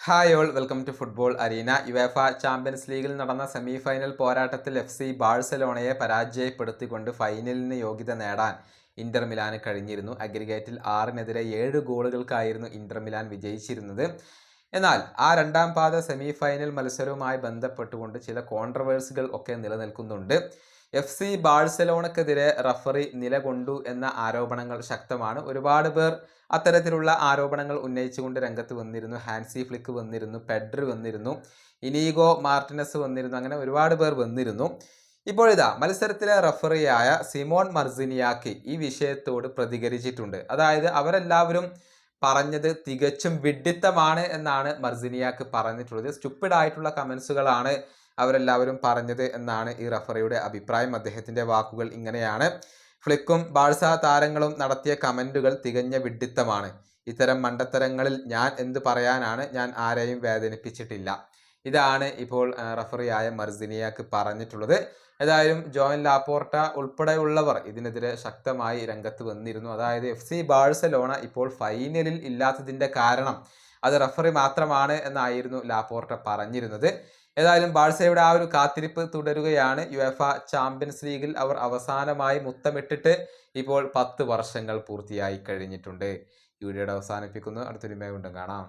Hi all welcome to football arena. UEFA Champions ലീഗിൽ നടന്ന semi final പോരാട്ടത്തിൽ FC ബാഴ്സലോണയെ പരാജയപ്പെടുത്തിക്കൊണ്ട് ഫൈനലിന് യോഗ്യത നേടാൻ ഇന്റർ മിലാന് കഴിഞ്ഞിരുന്നു. അഗ്രിഗേറ്റിൽ 6-നെതിരെ 7 ഗോളുകൾക്കായിരുന്നു ഇന്റർ മിലാൻ വിജയിച്ചിരുന്നത്. എന്നാൽ ആ രണ്ടാം പാദ സെമി ഫൈനൽ മത്സരവുമായി ബന്ധപ്പെട്ടുകൊണ്ട് ചില കോൺട്രവേഴ്സികൾ ഒക്കെ നിലനിൽക്കുന്നുണ്ട്. FC ബാഴ്സലോണക്കെതിരെ റഫറി നിലകൊണ്ടു എന്ന ആരോപണങ്ങൾ ശക്തമാണ്. ഒരുപാട് പേർ അത്തരത്തിലുള്ള ആരോപണങ്ങൾ ഉന്നയിച്ചുകൊണ്ട് രംഗത്ത് വന്നിരുന്നു. ഹാൻസി ഫ്ലിക്ക് വന്നിരുന്നു, പെഡ്രി വന്നിരുന്നു, ഇനീഗോ മാർട്ടിനസ് വന്നിരുന്നു, അങ്ങനെ ഒരുപാട് പേർ വന്നിരുന്നു. ഇപ്പോഴിതാ മത്സരത്തിലെ റഫറിയായ സിമോൺ മർസിനിയാക്കി ഈ വിഷയത്തോട് പ്രതികരിച്ചിട്ടുണ്ട്. അതായത് അവരെല്ലാവരും പറഞ്ഞത് തികച്ചും വിഡ്ഢിത്തമാണ് എന്നാണ് മർസിനിയാക്ക് പറഞ്ഞിട്ടുള്ളത്. സ്റ്റുപ്പിഡ് ആയിട്ടുള്ള കമൻസുകളാണ് അവരെല്ലാവരും പറഞ്ഞത് എന്നാണ് ഈ റഫറിയുടെ അഭിപ്രായം. അദ്ദേഹത്തിൻ്റെ വാക്കുകൾ ഇങ്ങനെയാണ്: ഫ്ലിക്കും ബാഴ്സ താരങ്ങളും നടത്തിയ കമൻറ്റുകൾ തികഞ്ഞ വിഡ്ഢിത്തമാണ്. ഇത്തരം മണ്ടത്തരങ്ങളിൽ ഞാൻ എന്ത് പറയാനാണ്? ഞാൻ ആരെയും വേദനിപ്പിച്ചിട്ടില്ല. ഇതാണ് ഇപ്പോൾ റഫറിയായ മർസിനിയാക്ക് പറഞ്ഞിട്ടുള്ളത്. ഏതായാലും ജോയൻ ലാപ്പോർട്ട ഉൾപ്പെടെയുള്ളവർ ഇതിനെതിരെ ശക്തമായി രംഗത്ത് വന്നിരുന്നു. അതായത് FC ബാഴ്സലോണ ഇപ്പോൾ ഫൈനലിൽ ഇല്ലാത്തതിൻ്റെ കാരണം അത് റഫറി മാത്രമാണ് എന്നായിരുന്നു ലാപ്പോർട്ട പറഞ്ഞിരുന്നത്. ഏതായാലും ബാഴ്സയുടെ ആ ഒരു കാത്തിരിപ്പ് തുടരുകയാണ്. യുവേഫ ചാമ്പ്യൻസ് ലീഗിൽ അവർ അവസാനമായി മുത്തമിട്ടിട്ട് ഇപ്പോൾ 10 വർഷങ്ങൾ പൂർത്തിയായി കഴിഞ്ഞിട്ടുണ്ട്. ഈ വീഡിയോയുടെ അവസാനിപ്പിക്കുന്നു. അടുത്തൊരു വീണ്ടും കാണാം.